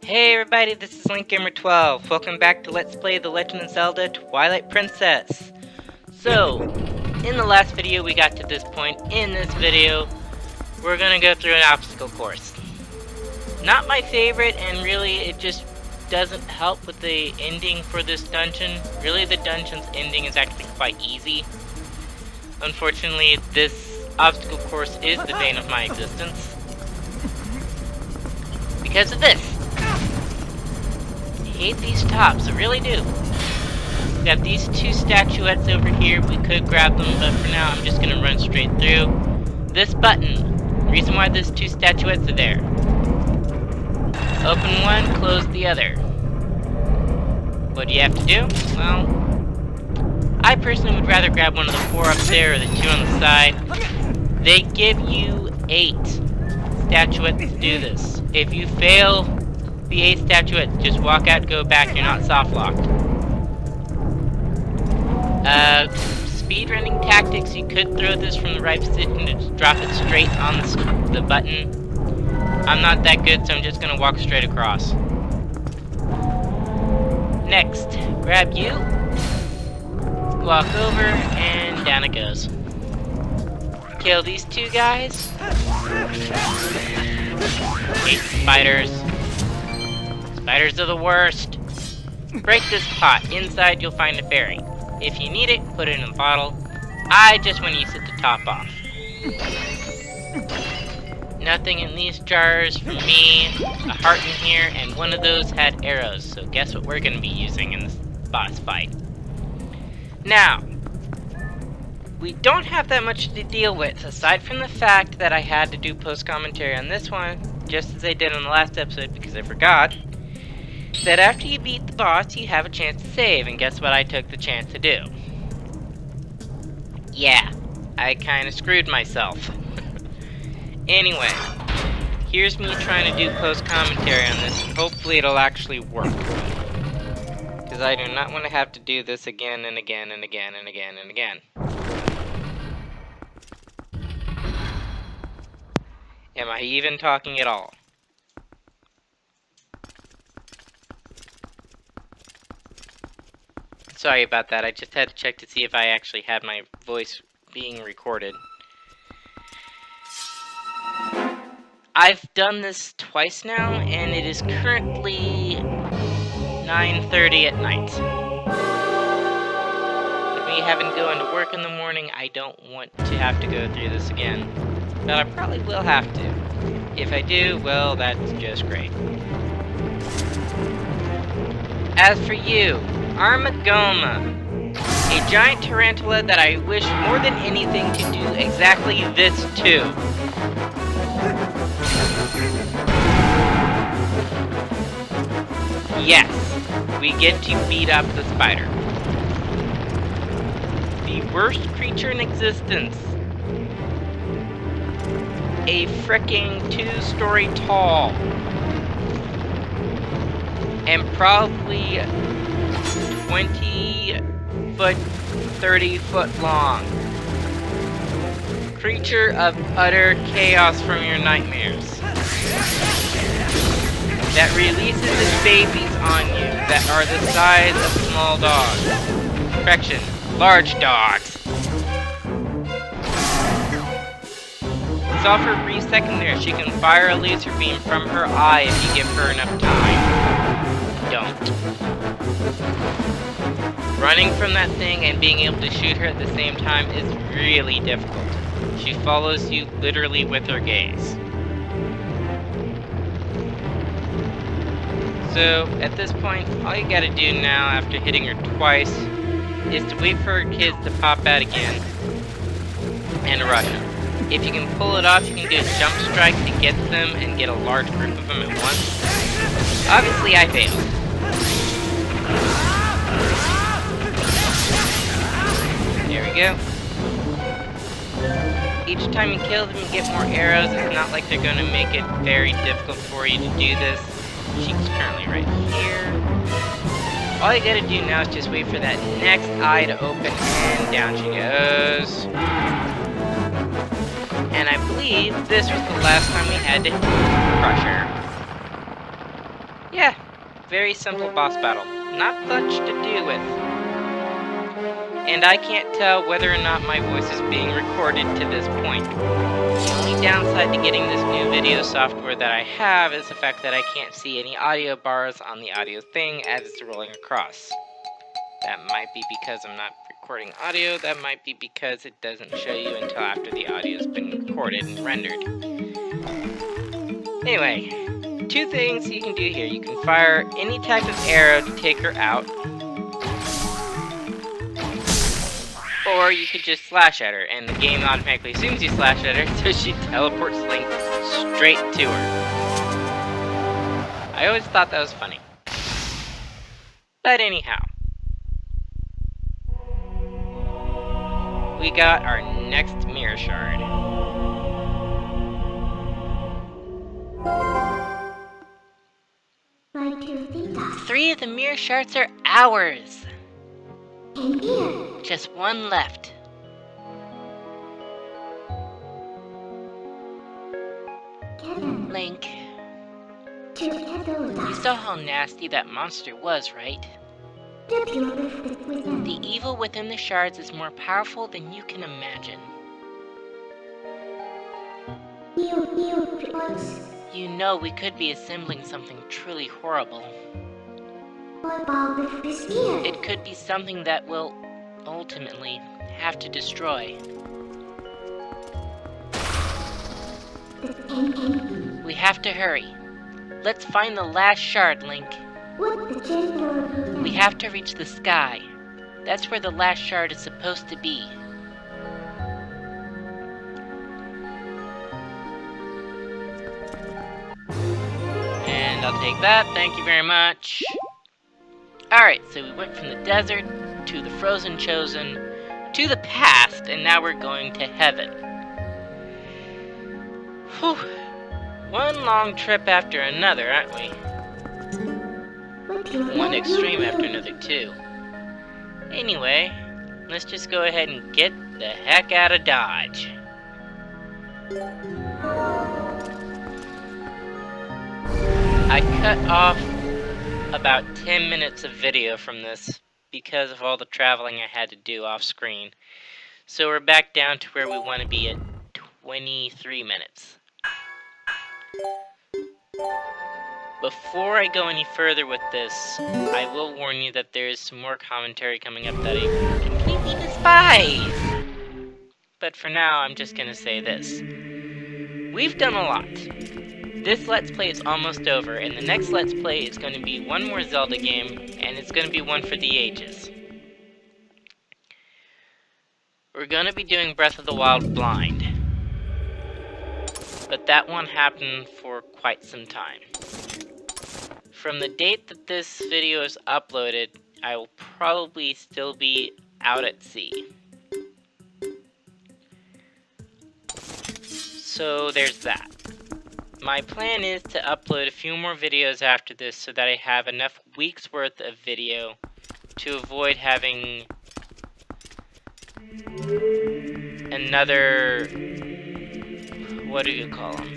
Hey everybody, this is LinkGamer12. Welcome back to Let's Play The Legend of Zelda Twilight Princess. So, in the last video we got to this point. In this video, we're gonna go through an obstacle course. Not my favorite, and really it just doesn't help with the ending for this dungeon. Really, the dungeon's ending is actually quite easy. Unfortunately, this obstacle course is the bane of my existence. Because of this. I hate these tops, I really do. We got these two statuettes over here. We could grab them, but for now I'm just gonna run straight through. This button, the reason why there's two statuettes are there. Open one, close the other. What do you have to do? Well, I personally would rather grab one of the four up there or the two on the side. They give you 8 statuettes to do this. If you fail the 8th statuette, just walk out, go back, you're not soft locked. Speedrunning tactics, you could throw this from the right position and just drop it straight on the button. I'm not that good, so I'm just gonna walk straight across. Next, grab you, walk over, and down it goes. Kill these two guys. Hate spiders. Spiders are the worst. Break this pot. Inside you'll find a fairy. If you need it, put it in a bottle. I just want to use it to top off. Nothing in these jars for me. A heart in here, and one of those had arrows. So guess what we're going to be using in this boss fight. Now, we don't have that much to deal with, aside from the fact that I had to do post-commentary on this one, just as I did on the last episode because I forgot, that after you beat the boss, you have a chance to save, and guess what I took the chance to do? Yeah, I kinda screwed myself. Anyway, here's me trying to do post-commentary on this, and hopefully it'll actually work. Because I do not want to have to do this again and again and again and again and again. Am I even talking at all? Sorry about that, I just had to check to see if I actually had my voice being recorded. I've done this twice now, and it is currently 9:30 at night. With me having to go into work in the morning, I don't want to have to go through this again. But I probably will have to. If I do, well, that's just great. As for you, Armagoma, a giant tarantula that I wish more than anything to do exactly this to. Yes, we get to beat up the spider. The worst creature in existence. A fricking 2-story tall. And probably 20-foot, 30-foot long. Creature of utter chaos from your nightmares. That releases its babies on you that are the size of small dogs. Correction, large dogs. It's all for a brief second there. She can fire a laser beam from her eye if you give her enough time. Don't. Running from that thing and being able to shoot her at the same time is really difficult. She follows you literally with her gaze. So, at this point, all you gotta do now after hitting her twice is to wait for her kids to pop out again and rush them. If you can pull it off, you can do a jump strike to get them and get a large group of them at once. Obviously, I failed. There we go. Each time you kill them, you get more arrows. It's not like they're going to make it very difficult for you to do this. She's currently right here. All you gotta do now is just wait for that next eye to open, and down she goes. And I believe this was the last time we had to crush her. Yeah, very simple boss battle. Not much to do with. And I can't tell whether or not my voice is being recorded to this point. The only downside to getting this new video software that I have is the fact that I can't see any audio bars on the audio thing as it's rolling across. That might be because I'm not recording audio, that might be because it doesn't show you until after the audio's been recorded and rendered. Anyway, two things you can do here. You can fire any type of arrow to take her out, or you could just slash at her, and the game automatically assumes you slash at her, so she teleports Link straight to her. I always thought that was funny. But anyhow, we got our next mirror shard. Three of the mirror shards are ours. Just one left. Link, you saw how nasty that monster was, right? The evil within the shards is more powerful than you can imagine. You know we could be assembling something truly horrible. It could be something that we'll ultimately have to destroy. We have to hurry. Let's find the last shard, Link. We have to reach the sky. That's where the last shard is supposed to be. And I'll take that, thank you very much. Alright, so we went from the desert, to the frozen chosen, to the past, and now we're going to heaven. Whew. One long trip after another, aren't we? One extreme after another, too. Anyway, let's just go ahead and get the heck out of Dodge. I cut off about 10 minutes of video from this because of all the traveling I had to do off screen. So we're back down to where we want to be at 23 minutes. Before I go any further with this, I will warn you that there is some more commentary coming up that I completely despise. But for now, I'm just gonna say this. We've done a lot. This Let's Play is almost over, and the next Let's Play is going to be one more Zelda game, and it's going to be one for the ages. We're going to be doing Breath of the Wild blind. But that won't happen for quite some time. From the date that this video is uploaded, I will probably still be out at sea. So there's that. My plan is to upload a few more videos after this so that I have enough weeks worth of video to avoid having another, what do you call them?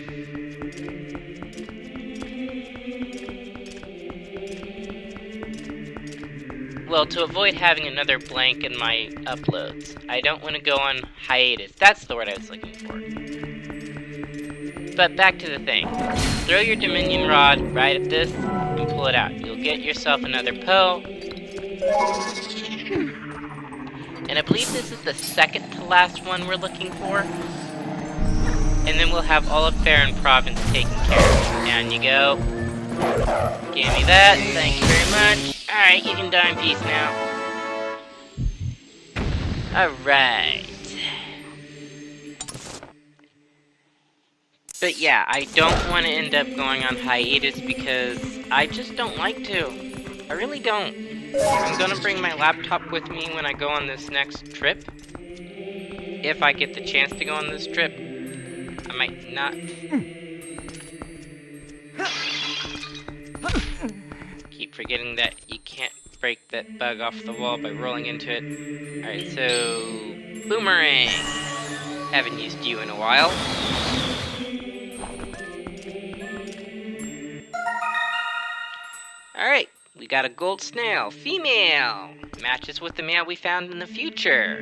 Well, to avoid having another blank in my uploads. I don't want to go on hiatus. That's the word I was looking for. But back to the thing. Throw your Dominion Rod right at this and pull it out. You'll get yourself another Poe. And I believe this is the second to last one we're looking for. And then we'll have all of Farron Province taken care of. Down you go. Give me that. Thank you very much. Alright, you can die in peace now. Alright. But yeah, I don't want to end up going on hiatus because I just don't like to. I really don't. I'm gonna bring my laptop with me when I go on this next trip. If I get the chance to go on this trip. I might not. Keep forgetting that you can't break that bug off the wall by rolling into it. Alright, so... Boomerang! Haven't used you in a while. Alright, we got a gold snail, female! Matches with the male we found in the future.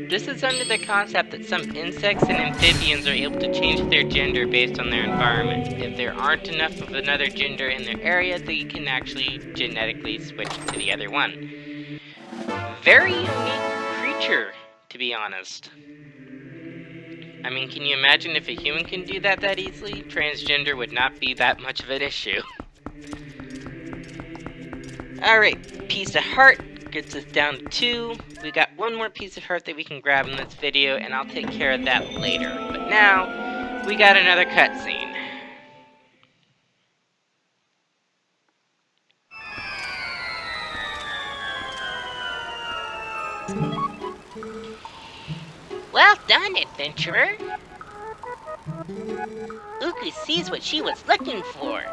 This is under the concept that some insects and amphibians are able to change their gender based on their environment. If there aren't enough of another gender in their area, they can actually genetically switch to the other one. Very unique creature, to be honest. I mean, can you imagine if a human can do that easily? Transgender would not be that much of an issue. Alright, piece of heart gets us down to 2. We got one more piece of heart that we can grab in this video, and I'll take care of that later. But now, we got another cutscene. Well done, adventurer. Uku sees what she was looking for.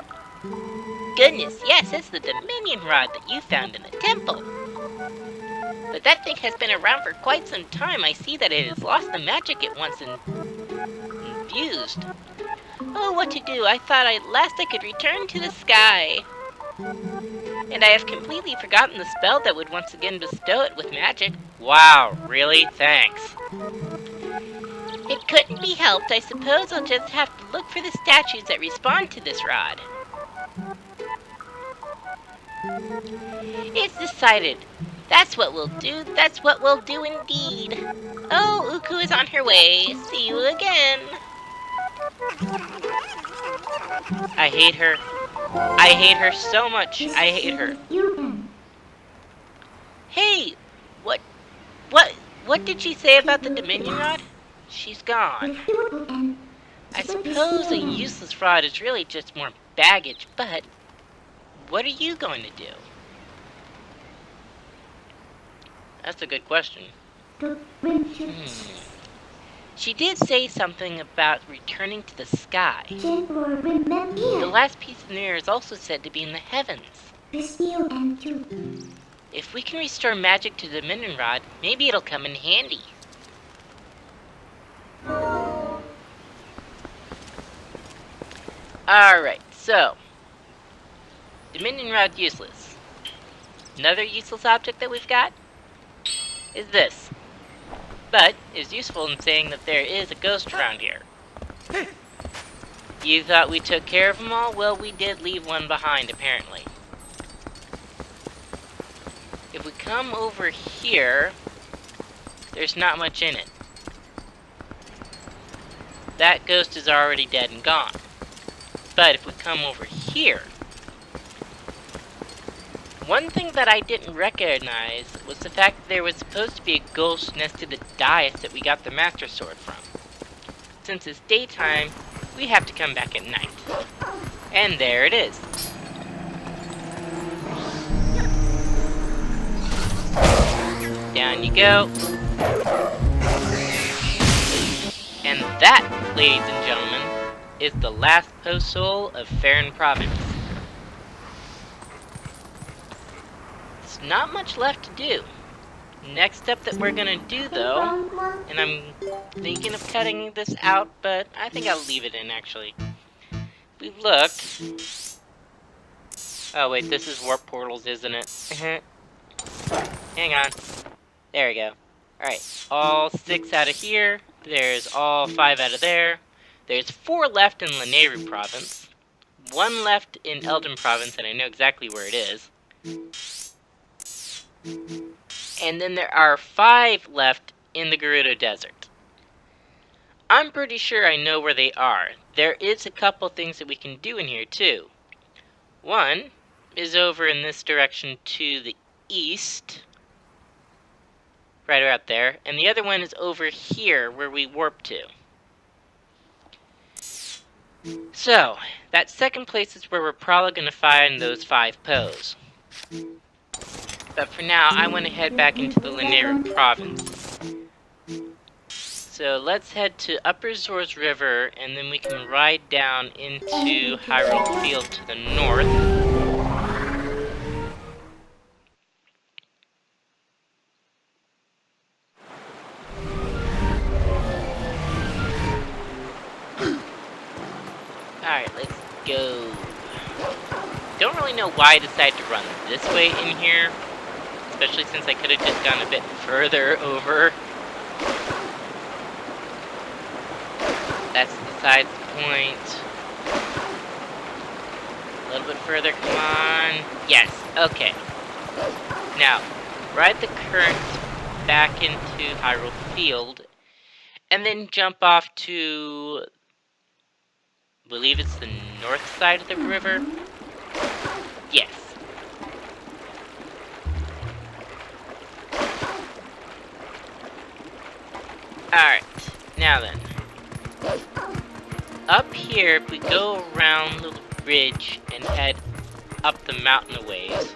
Goodness, yes, it's the Dominion Rod that you found in the temple. But that thing has been around for quite some time. I see that it has lost the magic it once infused. Oh, what to do? I thought at last I could return to the sky. And I have completely forgotten the spell that would once again bestow it with magic. Wow, really? Thanks. It couldn't be helped. I suppose I'll just have to look for the statues that respond to this rod. It's decided. That's what we'll do. That's what we'll do indeed. Oh, Uku is on her way. See you again. I hate her. I hate her so much. I hate her. Hey, what did she say about the Dominion Rod? She's gone. I suppose a useless rod is really just more baggage, but what are you going to do? That's a good question. She did say something about returning to the sky. The last piece of the mirror is also said to be in the heavens. If we can restore magic to the Dominion Rod, maybe it'll come in handy. Alright, so Dominion Rod useless. Another useless object that we've got is this. But is useful in saying that there is a ghost around here. You thought we took care of them all? Well, we did leave one behind, apparently. If we come over here, there's not much in it. That ghost is already dead and gone. But if we come over here, one thing that I didn't recognize was the fact that there was supposed to be a ghost next to the dais that we got the Master Sword from. Since it's daytime, we have to come back at night. And there it is. Down you go. And that, ladies and gentlemen, is the last post soul of Farron Province. There's not much left to do. Next step that we're gonna do, though, and I'm thinking of cutting this out, but I think I'll leave it in, actually. We've looked. Oh, wait, this is warp portals, isn't it? Hang on. There we go. Alright, all 6 out of here. There's all 5 out of there. There's 4 left in Lanayru Province. 1 left in Eldon Province, and I know exactly where it is. And then there are 5 left in the Gerudo Desert. I'm pretty sure I know where they are. There is a couple things that we can do in here, too. One is over in this direction to the east. Right about there. And the other one is over here, where we warp to. So, that second place is where we're probably going to find those 5 Poes. But for now, I want to head back into the Lanayru Province. So let's head to Upper Zor's River, and then we can ride down into Hyrule Field to the north. Alright, let's go. Don't really know why I decided to run this way in here, especially since I could have just gone a bit further over. That's the side point. A little bit further, come on. Yes, okay. Now, ride the current back into Hyrule Field, and then jump off to, I believe it's the north side of the river. Yes. Alright, now then. Up here, if we go around the ridge and head up the mountain a ways.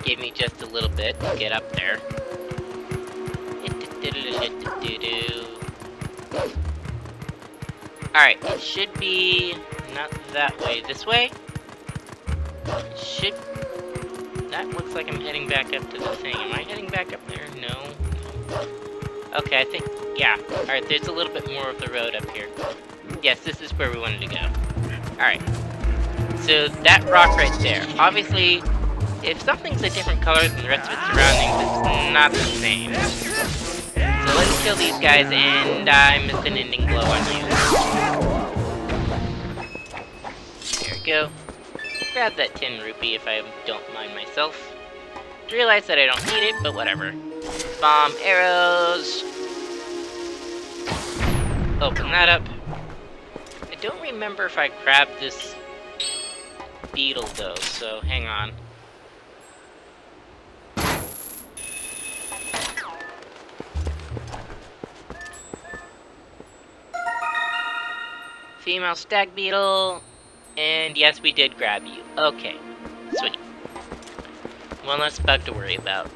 Give me just a little bit to get up there. Alright, it should be not that way. This way? It should... That looks like I'm heading back up to the thing. Am I heading back up there? No. Okay, I think... Yeah. Alright, there's a little bit more of the road up here. Yes, this is where we wanted to go. Alright. So, that rock right there. Obviously, if something's a different color than the rest of its surroundings, it's not the same. So let's kill these guys, and I missed an ending blow on you. There we go. Grab that 10 rupee if I don't mind myself. Realize that I don't need it, but whatever. Bomb arrows. Open that up. I don't remember if I grabbed this beetle though, so hang on. Female stag beetle, and yes, we did grab you. Okay, sweet. One less bug to worry about.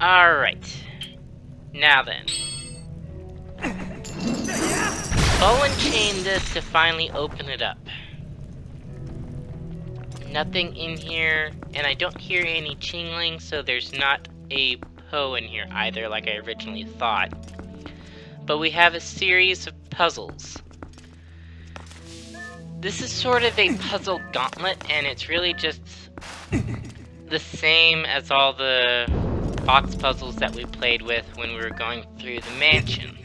Alright. Now then. Ball and chain this to finally open it up. Nothing in here, and I don't hear any chingling, so there's not a Poe in here either, like I originally thought. But we have a series of puzzles. This is sort of a puzzle gauntlet, and it's really just the same as all the box puzzles that we played with when we were going through the mansion.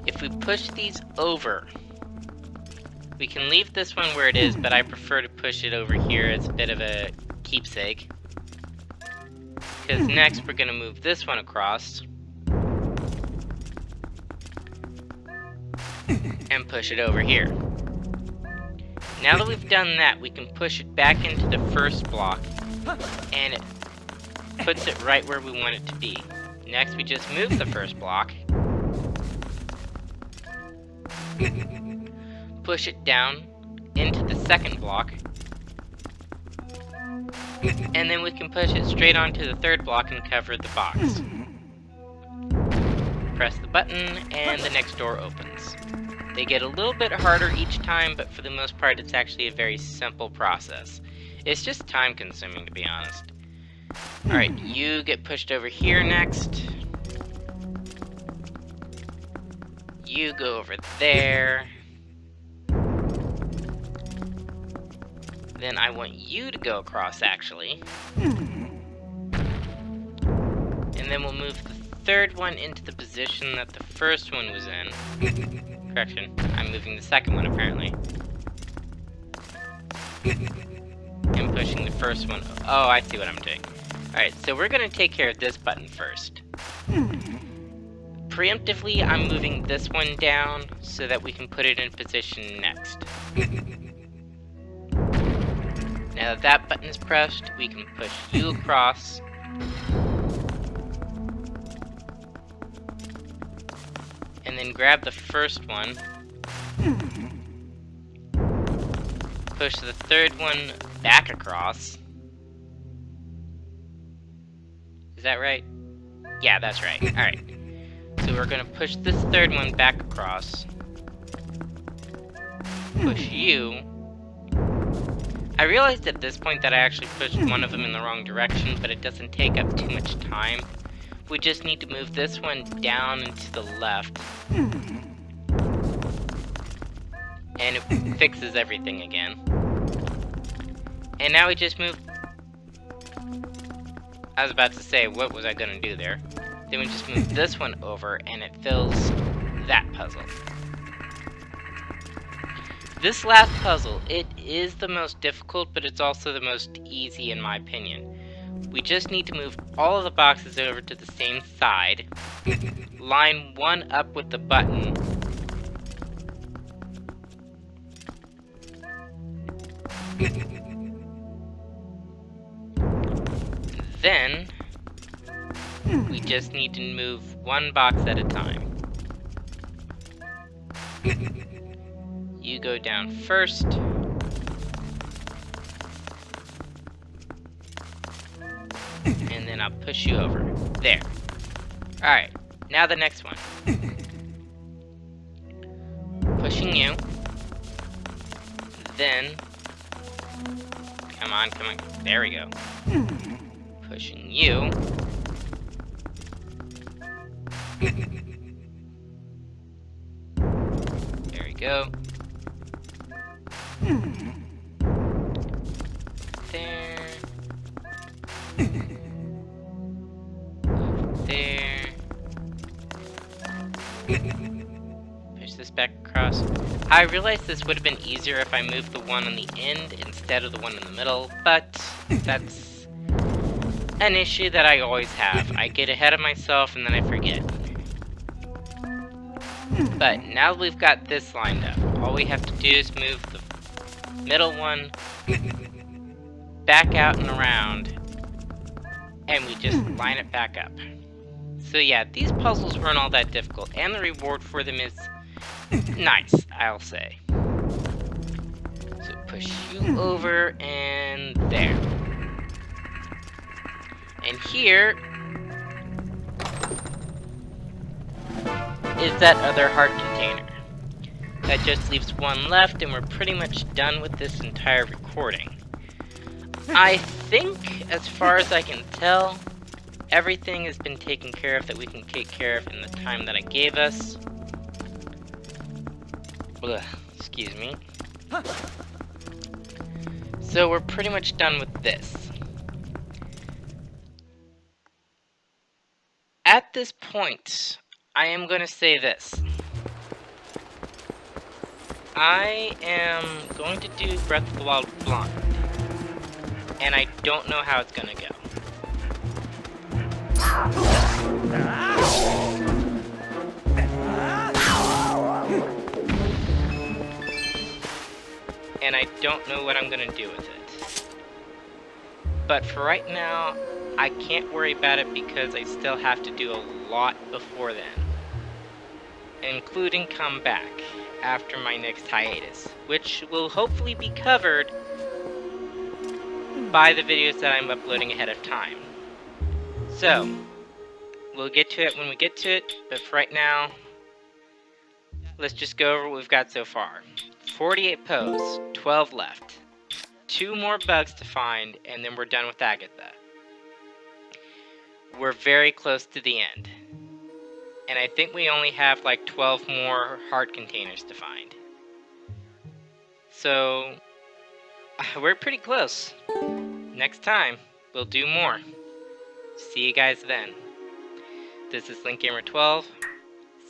If we push these over, we can leave this one where it is, but I prefer to push it over here as a bit of a keepsake. Because next we're going to move this one across. And push it over here. Now that we've done that, we can push it back into the first block. And it puts it right where we want it to be. Next we just move the first block. Push it down into the second block, and then we can push it straight onto the third block and cover the box. Press the button, and the next door opens. They get a little bit harder each time, but for the most part it's actually a very simple process. It's just time consuming, to be honest. Alright, you get pushed over here next. You go over there. Then I want you to go across, actually. And then we'll move the third one into the position that the first one was in. Correction, I'm moving the second one, apparently. And pushing the first one. Oh, I see what I'm doing. Alright, so we're gonna take care of this button first. Preemptively, I'm moving this one down so that we can put it in position next. Now that that button is pressed, we can push you across. And then grab the first one. Push the third one back across. Is that right? Yeah, that's right. Alright. So we're gonna push this third one back across. Push you. I realized at this point that I actually pushed one of them in the wrong direction, but it doesn't take up too much time. We just need to move this one down and to the left. And it fixes everything again. And now we just move... I was about to say, what was I gonna do there? Then we just move this one over, and it fills that puzzle. This last puzzle, it is the most difficult, but it's also the most easy in my opinion. We just need to move all of the boxes over to the same side, line one up with the button, then we just need to move one box at a time. You go down first. And then I'll push you over. There. Alright, now the next one. Pushing you. Then... Come on. There we go. Pushing you. There we go. There. There. Push this back across. I realized this would have been easier if I moved the one on the end instead of the one in the middle, but that's an issue that I always have. I get ahead of myself and then I forget. But now that we've got this lined up, all we have to do is move the middle one back out and around, and we just line it back up. So yeah, these puzzles weren't all that difficult, and the reward for them is nice, I'll say. So push you over, and there. And here is that other heart container. That just leaves one left, and we're pretty much done with this entire recording. I think, as far as I can tell, everything has been taken care of that we can take care of in the time that I gave us. Ugh, excuse me. So we're pretty much done with this. At this point, I am going to say this. I am going to do Breath of the Wild Blind, and I don't know how it's going to go. And I don't know what I'm going to do with it. But for right now, I can't worry about it because I still have to do a lot before then, including come back after my next hiatus, which will hopefully be covered by the videos that I'm uploading ahead of time. So, we'll get to it when we get to it, but for right now, let's just go over what we've got so far. 48 pose, 12 left. 2 more bugs to find, and then we're done with Agatha. We're very close to the end. And I think we only have like 12 more heart containers to find. So, we're pretty close. Next time, we'll do more. See you guys then. This is LinkGamer12,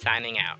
signing out.